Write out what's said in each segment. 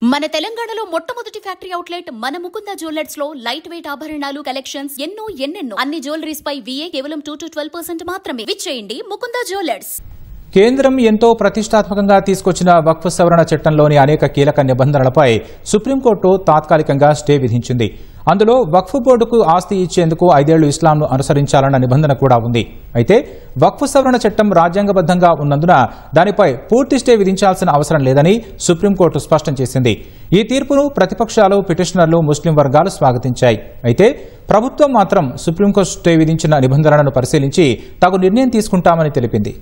మన తెలంగాణలో మొట్టమొదటి ఫ్యాక్టరీ అవుట్లెట్ మన ముకుంద జ్యువెలర్స్ లో లైట్ వెయిట్ ఆభరణాలు కలెక్షన్స్ ఎన్నెన్నో అన్ని జ్యువెలరీస్ పై VA కేవలం 2 to 12% మాత్రమే. విచ్చేయండి ముకుంద జ్యువెలర్స్. కేంద్రం ఎంతో ప్రతిష్టాత్మకంగా తీసుకొచ్చిన వక్ఫ్ సవరణ చట్టంలోని అనేక కీలక నిబంధనలపై సుప్రీంకోర్టు తాత్కాలికంగా స్టే విధించింది. అందులో వక్ఫ్ బోర్డుకు ఆస్తి ఇచ్చేందుకు 5 ఏళ్లు ఇస్లాంను అనుసరించాలన్న నిబంధన కూడా ఉంది. అయితే వక్ఫ్ సవరణ చట్టం రాజ్యాంగబద్ధంగా ఉన్నందున దానిపై పూర్తి స్టే విధించాల్సిన అవసరం లేదని సుప్రీంకోర్టు స్పష్టం చేసింది. ఈ తీర్పును ప్రతిపక్షాలు, పిటిషనర్లు, ముస్లిం వర్గాలు స్వాగతించాయి. అయితే ప్రభుత్వం మాత్రం సుప్రీంకోర్టు స్టే విధించిన నిబంధనలను పరిశీలించి తగు నిర్ణయం తీసుకుంటామని తెలిపింది.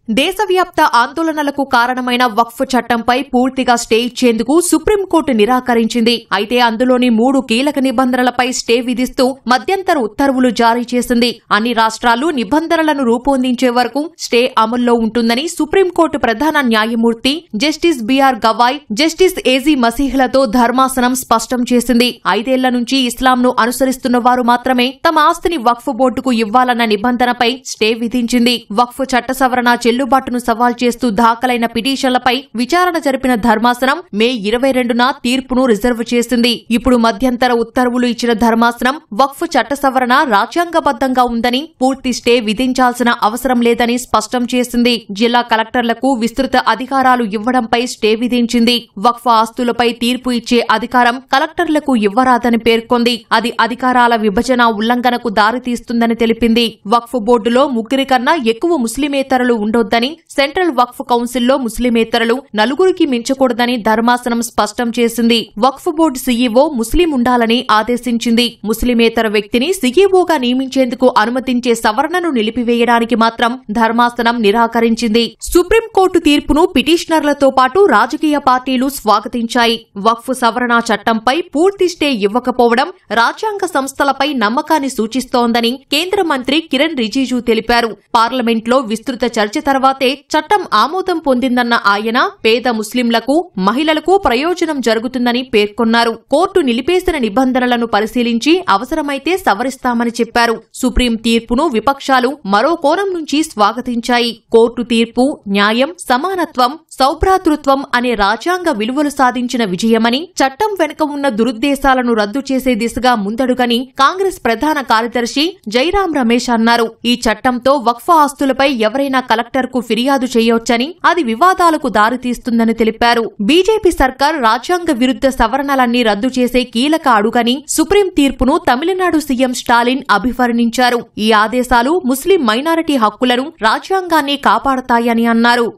దేశవ్యాప్త ఆందోళనలకు కారణమైన వక్ఫ్ చట్టంపై పూర్తిగా స్టే ఇచ్చేందుకు సుప్రీంకోర్టు నిరాకరించింది. అయితే అందులోని 3 కీలక నిబంధనలపై స్టే విధిస్తూ మధ్యంతర ఉత్తర్వులు జారీ చేసింది. అన్ని రాష్ట్రాలు నిబంధనలను రూపొందించే వరకు స్టే అమల్లో ఉంటుందని సుప్రీంకోర్టు ప్రధాన న్యాయమూర్తి justice BR Gavai, justice AG మసీహ్లతో ధర్మాసనం స్పష్టం చేసింది. 5 ఏళ్ల నుంచి ఇస్లాంను అనుసరిస్తున్న వారు మాత్రమే తమ ఆస్తిని వక్ఫ్ బోర్డుకు ఇవ్వాలన్న నిబంధనపై స్టే విధించింది. వక్ఫ్ చట్ట సవరణ చెల్లుబాటును సవాల్ చేస్తూ దాఖలైన పిటిషన్లపై విచారణ జరిపిన ధర్మాసనం మే 22న తీర్పును రిజర్వ్ చేసింది. ఇప్పుడు మధ్యంతర ఉత్తర్వులు ఇచ్చిన ధర్మాసనం వక్ఫ్ చట్ట సవరణ రాజ్యాంగబద్ధంగా ఉందని, పూర్తి స్టే విధించాల్సిన అవసరం లేదని స్పష్టం చేసింది. జిల్లా కలెక్టర్లకు విస్తృత అధికారాలు ఇవ్వడంపై స్టే విధించింది. వక్ఫ్ ఆస్తులపై తీర్పు ఇచ్చే అధికారం కలెక్టర్లకు ఇవ్వరాదని పేర్కొంది. అది అధికారాల విభజన ఉల్లంఘనకు దారితీస్తుందని తెలిపింది. వక్ఫ్ బోర్డులో 3 కన్నా ఎక్కువ ముస్లిమేతరులు ఉండొద్దని, సెంట్రల్ వక్ఫ్ కౌన్సిల్లో ముస్లిమేతరులు 4కి మించకూడదని ధర్మాసనం స్పష్టం చేసింది. వక్ఫ్ బోర్డు సీఈఓ ముస్లిం ఉండాలని ఆదేశించింది. ముస్లిమేతర వ్యక్తిని సీఈఓగా నియమించేందుకు అనుమతించే సవరణను నిలిపివేయడానికి మాత్రం ధర్మాసనం నిరాకరించింది. సుప్రీంకోర్టు తీర్పును పిటిషనర్లతో పాటు రాజకీయ పార్టీలు స్వాగతించాయి. వక్ఫ్ సవరణ చట్టంపై పూర్తి స్టే ఇవ్వకపోవడం రాజ్యాంగ సంస్థలపై నమ్మకాన్ని సూచిస్తోందని కేంద్ర మంత్రి కిరణ్ రిజిజు తెలిపారు. పార్లమెంట్లో విస్తృత చర్చ తర్వాతే చట్టం ఆమోదం పొందిందన్న ఆయన పేద ముస్లింలకు, మహిళలకు ప్రయోజనం జరుగుతుందని పేర్కొన్నారు. కోర్టు నిలిపేసిన నిబంధనలను పరిశీలించి అవసరమైతే సవరిస్తామని చెప్పారు. సుప్రీం తీర్పును విపక్షాలు మరో కోణం నుంచి స్వాగతించాయి. కోర్టు తీర్పు న్యాయం, సమానత్వం, సౌభ్రాతృత్వం అనే రాజ్యాంగ విలువలు సాధించిన విజయమని, చట్టం వెనుక ఉన్న దురుద్దేశాలను రద్దు చేసే దిశగా ముందడుగని కాంగ్రెస్ ప్రధాన కార్యదర్శి జైరాం రమేష్ అన్నారు. ఈ చట్టంతో వక్ఫ్ ఆస్తులపై ఎవరైనా కలెక్టర్కు ఫిర్యాదు చేయొచ్చని, అది వివాదాలకు దారితీస్తుందని తెలిపారు. బీజేపీ సర్కార్ రాజ్యాంగ విరుద్ధ సవరణలన్నీ రద్దు చేసే కీలక అడుగని సుప్రీం తీర్పును తమిళనాడు సీఎం స్టాలిన్ అభివర్ణించారు. ఈ ఆదేశాలు ముస్లిం మైనారిటీ హక్కులను, రాజ్యాంగాన్ని కాపాడతాయని అన్నారు.